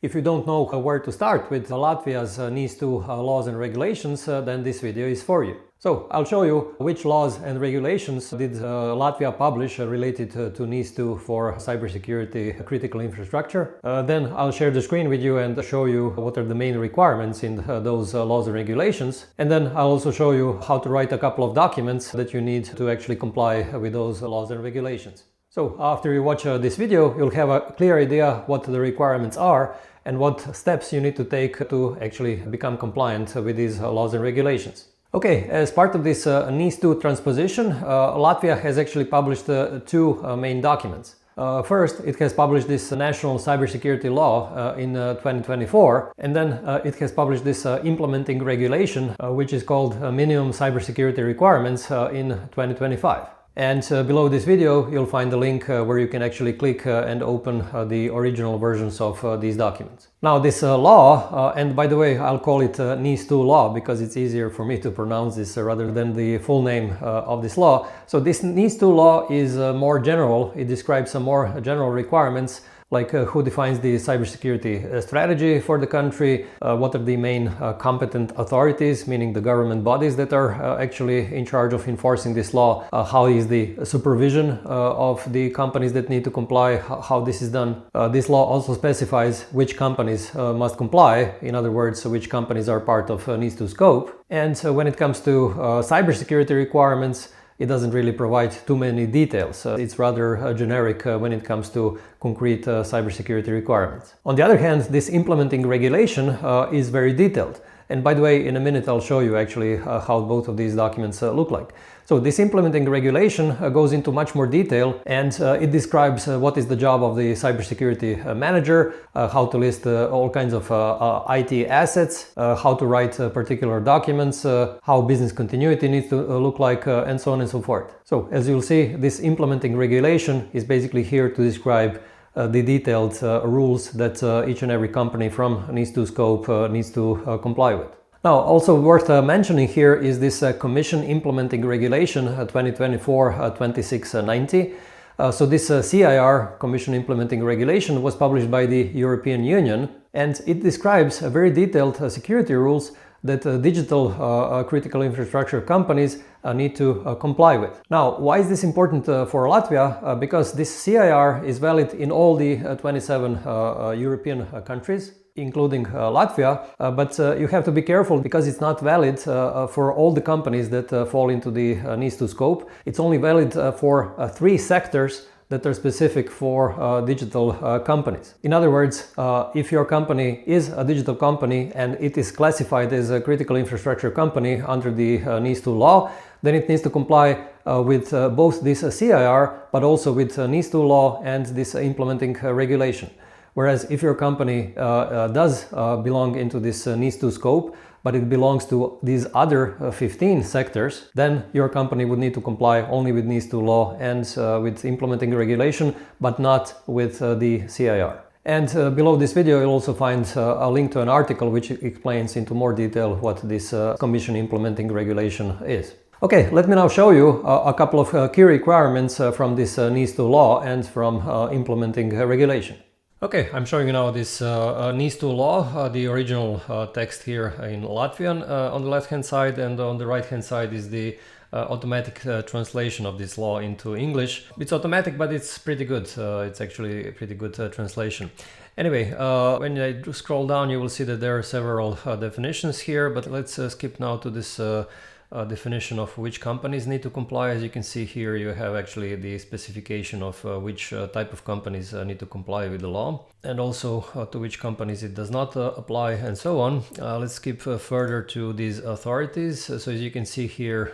If you don't know where to start with Latvia's NIS2 laws and regulations, then this video is for you. So I'll show you which laws and regulations did Latvia publish related to NIS2 for cybersecurity critical infrastructure. Then I'll share the screen with you and show you what are the main requirements in those laws and regulations. And then I'll also show you how to write a couple of documents that you need to actually comply with those laws and regulations. So after you watch this video, you'll have a clear idea what the requirements are and what steps you need to take to actually become compliant with these laws and regulations. Okay, as part of this NIS2 transposition, Latvia has actually published two main documents. First, it has published this National Cybersecurity Law in 2024, and then it has published this implementing regulation, which is called Minimum Cybersecurity Requirements in 2025. And below this video, you'll find the link where you can actually click and open the original versions of these documents. Now this law, and by the way, I'll call it NIS2 law because it's easier for me to pronounce this rather than the full name of this law. So this NIS2 law is more general. It describes some more general requirements like who defines the cybersecurity strategy for the country, what are the main competent authorities, meaning the government bodies that are actually in charge of enforcing this law, how is the supervision of the companies that need to comply, how this is done. This law also specifies which companies must comply, in other words, which companies are part of NIS2 scope. And when it comes to cybersecurity requirements, it doesn't really provide too many details. It's rather generic when it comes to concrete cybersecurity requirements. On the other hand, this implementing regulation is very detailed. And by the way, in a minute I'll show you actually how both of these documents look like. So this implementing regulation goes into much more detail, and it describes what is the job of the cybersecurity manager, how to list all kinds of IT assets, how to write particular documents, how business continuity needs to look like, and so on and so forth. So as you'll see, this implementing regulation is basically here to describe the detailed rules that each and every company from NIS2 scope needs to comply with. Now, also worth mentioning here is this Commission Implementing Regulation 2024-2690. So this CIR, Commission Implementing Regulation, was published by the European Union, and it describes very detailed security rules that digital critical infrastructure companies need to comply with. Now, why is this important for Latvia? Because this CIR is valid in all the 27 European countries, including Latvia, but you have to be careful because it's not valid for all the companies that fall into the NIS2 scope. It's only valid for 3 sectors that are specific for digital companies. In other words, if your company is a digital company and it is classified as a critical infrastructure company under the NIS2 law, then it needs to comply with both this CIR, but also with NIS2 law and this implementing regulation. Whereas if your company does belong into this NIS2 scope, but it belongs to these other 15 sectors, then your company would need to comply only with NIS2 law and with implementing regulation, but not with the CIR. And below this video you'll also find a link to an article which explains into more detail what this Commission Implementing Regulation is. Okay, let me now show you a couple of key requirements from this NIS2 law and from implementing regulation. Okay, I'm showing you now this NIS2 law, the original text here in Latvian on the left hand side, and on the right hand side is the automatic translation of this law into English. It's automatic, but it's pretty good. It's actually a pretty good translation. Anyway, when I scroll down you will see that there are several definitions here, but let's skip now to this definition of which companies need to comply. As you can see here, you have actually the specification of which type of companies need to comply with the law, and also to which companies it does not apply, and so on. Let's skip further to these authorities. So as you can see here,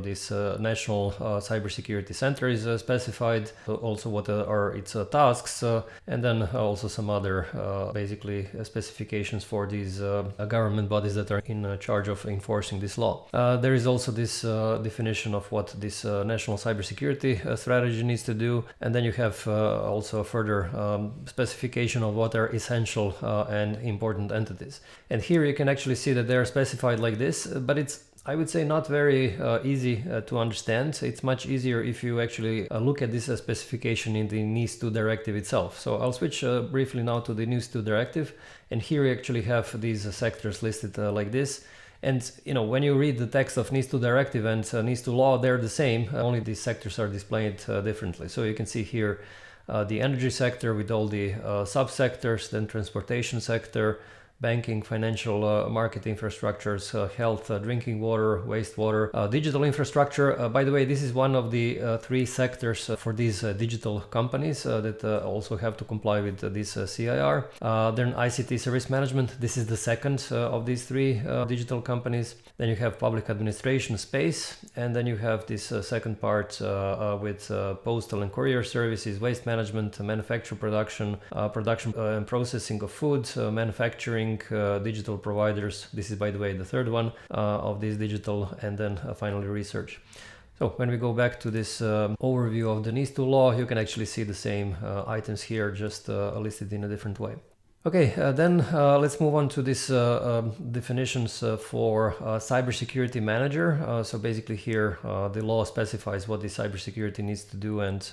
this National Cybersecurity Center is specified, also what are its tasks, and then also some other basically specifications for these government bodies that are in charge of enforcing this law. There is also this definition of what this National Cybersecurity Strategy needs to do, and then you have also a further specification of what are essential and important entities. And here you can actually see that they are specified like this, but it's I would say not very easy to understand. It's much easier if you actually look at this specification in the NIS2 directive itself. So I'll switch briefly now to the NIS2 directive, and here you actually have these sectors listed like this. And when you read the text of NIS2 directive and NIS2 law, they're the same, only these sectors are displayed differently. So you can see here the energy sector with all the subsectors, then transportation sector, banking, financial market infrastructures, health, drinking water, wastewater, digital infrastructure. By the way, this is one of the three sectors for these digital companies that also have to comply with this CIR. Then ICT service management. This is the second of these three digital companies. Then you have public administration space, and then you have this second part with postal and courier services, waste management, manufacture, production and processing of food, manufacturing, digital providers. This is, by the way, the third one of these digital, and then finally research. So when we go back to this overview of the NIS2 law, you can actually see the same items here, just listed in a different way. Okay, then let's move on to this definitions for cybersecurity manager. So basically here the law specifies what the cybersecurity needs to do and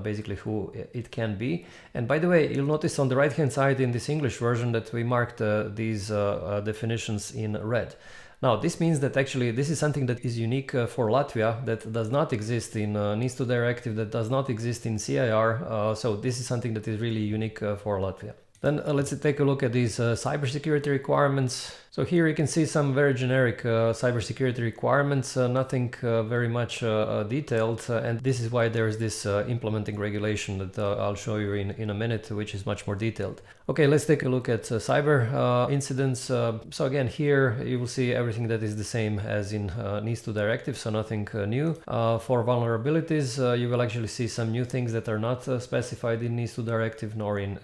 basically who it can be. And by the way, you'll notice on the right hand side in this English version that we marked these definitions in red. Now this means that actually this is something that is unique for Latvia, that does not exist in NIS2 directive, that does not exist in CIR. So this is something that is really unique for Latvia. Then let's take a look at these cybersecurity requirements. So here you can see some very generic cybersecurity requirements, nothing very much detailed, and this is why there is this implementing regulation that I'll show you in a minute, which is much more detailed. Okay, let's take a look at cyber incidents. So again, here you will see everything that is the same as in NIS2 directive, so nothing new. For vulnerabilities, you will actually see some new things that are not specified in NIS2 directive nor in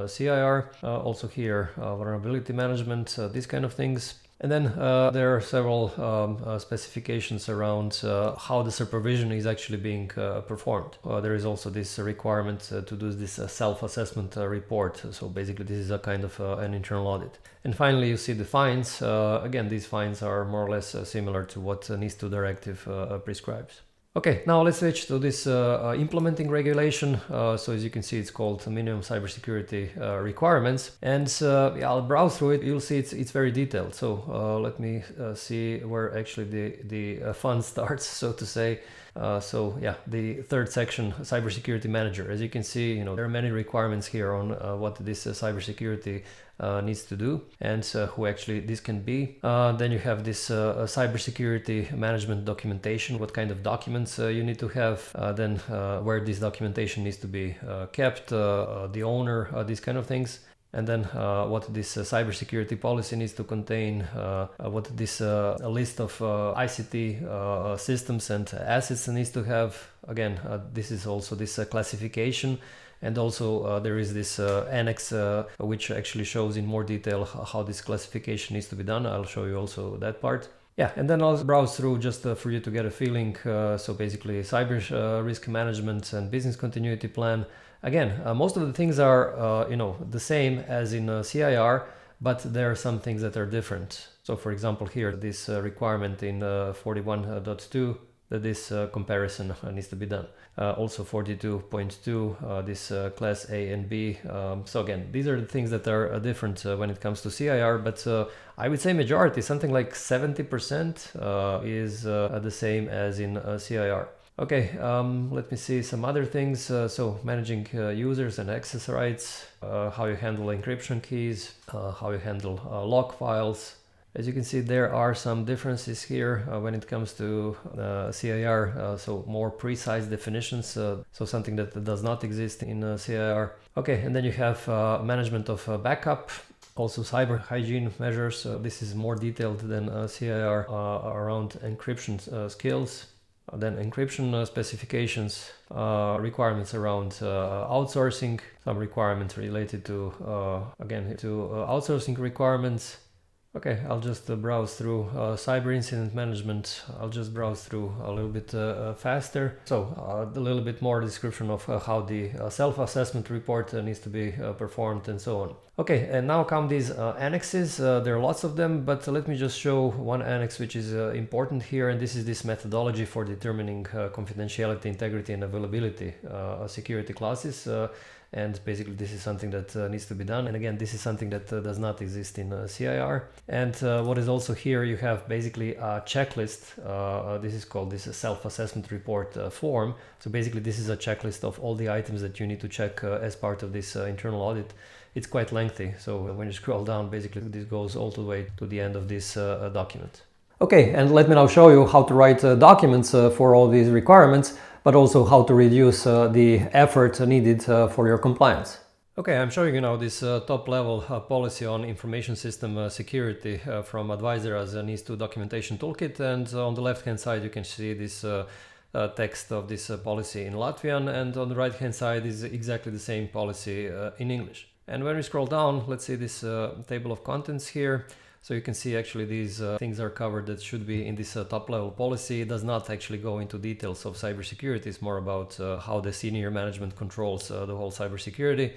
CIR. Also here, vulnerability management, this kind of things. And then there are several specifications around how the supervision is actually being performed. There is also this requirement to do this self-assessment report. So basically this is a kind of an internal audit. And finally you see the fines. Again, these fines are more or less similar to what NIS2 directive prescribes. Okay, now let's switch to this implementing regulation. So as you can see, it's called Minimum Cybersecurity Requirements. And yeah, I'll browse through it. You'll see it's very detailed. So let me see where actually the fun starts, so to say. So yeah, the third section, Cybersecurity Manager. As you can see, there are many requirements here on what this cybersecurity needs to do and who actually this can be. Then you have this cybersecurity management documentation, what kind of documents you need to have, then where this documentation needs to be kept, the owner, these kind of things. And then what this cybersecurity policy needs to contain, what this list of ICT systems and assets needs to have. Again, this is also this classification. And also there is this annex which actually shows in more detail how this classification needs to be done. I'll show you also that part. Yeah, and then I'll browse through just for you to get a feeling. So basically cyber risk management and business continuity plan. Again, most of the things are the same as in CIR, but there are some things that are different. So for example here, this requirement in 41.2 that this comparison needs to be done. Also 42.2, this class A and B. So again, these are the things that are different when it comes to CIR, but I would say majority, something like 70% is the same as in CIR. Okay, let me see some other things. So managing users and access rights, how you handle encryption keys, how you handle log files. As you can see, there are some differences here when it comes to CIR, so more precise definitions, so something that does not exist in CIR. Okay, and then you have management of backup, also cyber hygiene measures. This is more detailed than CIR around encryption skills. Then encryption specifications, requirements around outsourcing, some requirements related to, again, to outsourcing requirements. Okay, I'll just browse through cyber incident management. I'll just browse through a little bit faster. So a little bit more description of how the self-assessment report needs to be performed and so on. Okay, and now come these annexes. There are lots of them, but let me just show one annex which is important here, and this is this methodology for determining confidentiality, integrity, and availability security classes. And basically this is something that needs to be done, and again this is something that does not exist in CIR. And what is also here, you have basically a checklist. This is called this self-assessment report form. So basically this is a checklist of all the items that you need to check as part of this internal audit. It's quite lengthy, so when you scroll down, basically this goes all the way to the end of this document. Okay, and let me now show you how to write documents for all these requirements, but also how to reduce the effort needed for your compliance. Okay, I'm showing you now this top-level policy on information system security from Advisera's NIS2 documentation toolkit, and on the left-hand side you can see this text of this policy in Latvian, and on the right-hand side is exactly the same policy in English. And when we scroll down, let's see this table of contents here. So you can see actually these things are covered that should be in this top-level policy. It does not actually go into details of cybersecurity. It's more about how the senior management controls the whole cybersecurity.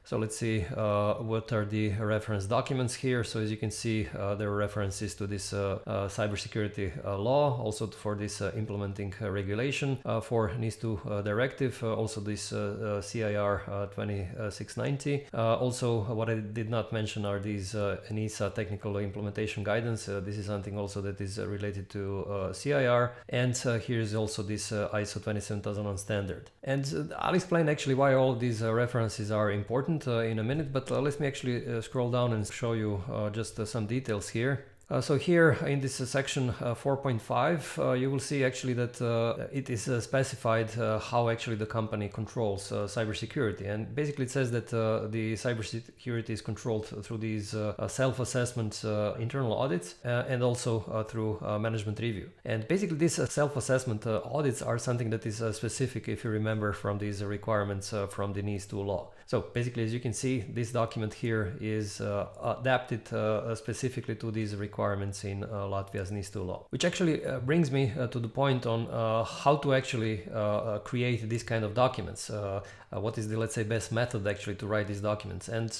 So let's see what are the reference documents here. So as you can see, there are references to this cybersecurity law, also for this implementing regulation for NIS2 directive, also this CIR 2690. Also, what I did not mention are these NISA technical implementation guidance. This is something also that is related to CIR. And here is also this ISO 27001 standard. And I'll explain actually why all of these references are important in a minute, but let me actually scroll down and show you just some details here. So here in this section 4.5, you will see actually that it is specified how actually the company controls cybersecurity. And basically it says that the cybersecurity is controlled through these self-assessment internal audits and also through management review. And basically these self-assessment audits are something that is specific, if you remember, from these requirements from the NIS2 law. So basically, as you can see, this document here is adapted specifically to these requirements in Latvia's NIS2 law, which actually brings me to the point on how to actually create these kind of documents. What is the, let's say, best method actually to write these documents? And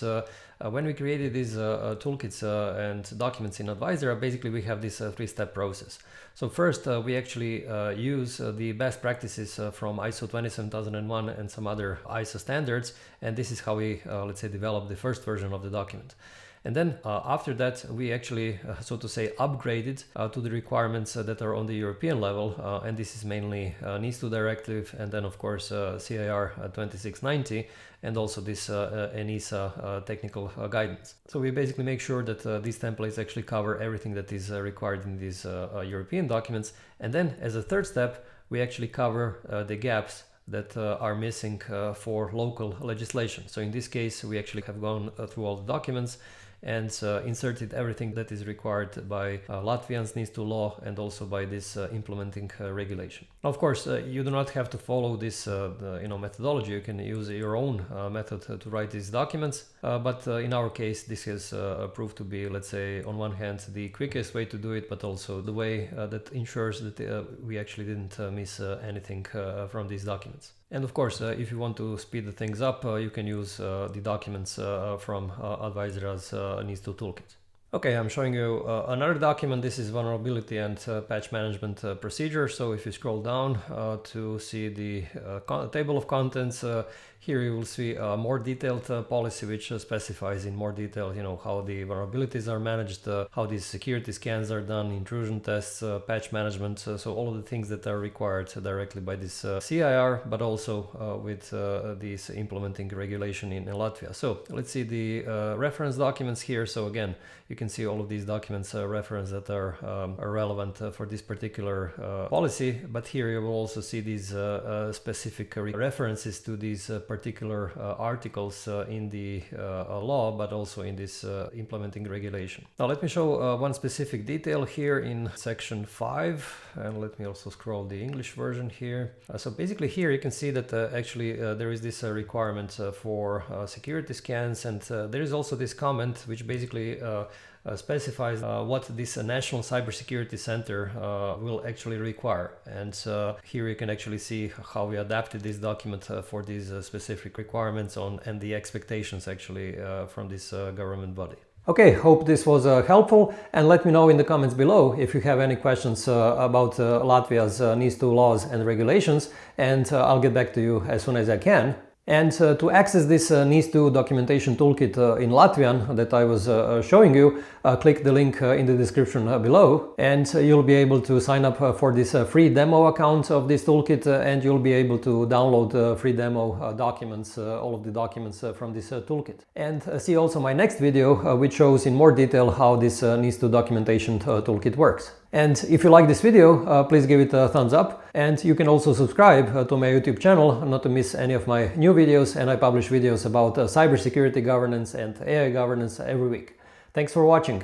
when we created these toolkits and documents in Advisera, basically we have this three-step process. So first, we actually use the best practices from ISO 27001 and some other ISO standards, and this is how we, let's say, develop the first version of the document. And then after that, we actually, so to say, upgraded to the requirements that are on the European level. And this is mainly NIS2 directive, and then of course CIR 2690, and also this ENISA technical guidance. So we basically make sure that these templates actually cover everything that is required in these European documents. And then as a third step, we actually cover the gaps that are missing for local legislation. So in this case, we actually have gone through all the documents and inserted everything that is required by Latvian's NIS2 law and also by this implementing regulation. Of course, you do not have to follow this methodology. You can use your own method to write these documents, but in our case this has proved to be, let's say, on one hand the quickest way to do it, but also the way that ensures that we actually didn't miss anything from these documents. And of course, if you want to speed the things up, you can use the documents from Advisera's NIS2 toolkit. Okay, I'm showing you another document. This is vulnerability and patch management procedure. So if you scroll down to see the table of contents, here you will see a more detailed policy which specifies in more detail, how the vulnerabilities are managed, how these security scans are done, intrusion tests, patch management. So all of the things that are required directly by this CIR, but also with this implementing regulation in Latvia. So let's see the reference documents here. So again, you can see all of these documents reference that are relevant for this particular policy, but here you will also see these specific references to these particular articles in the law, but also in this implementing regulation. Now let me show one specific detail here in section 5, and let me also scroll the English version here. So basically here you can see that actually there is this requirement for security scans, and there is also this comment which basically specifies what this National Cybersecurity Center will actually require. And here you can actually see how we adapted this document for these specific requirements and the expectations actually from this government body. Okay, hope this was helpful, and let me know in the comments below if you have any questions about Latvia's NIS2 laws and regulations, and I'll get back to you as soon as I can. And to access this NIS2 documentation toolkit in Latvian that I was showing you, click the link in the description below, and you'll be able to sign up for this free demo account of this toolkit, and you'll be able to download free demo documents, all of the documents from this toolkit. And see also my next video, which shows in more detail how this NIS2 documentation toolkit works. And if you like this video, please give it a thumbs up, and you can also subscribe to my YouTube channel not to miss any of my new videos, and I publish videos about cybersecurity governance and AI governance every week. Thanks for watching.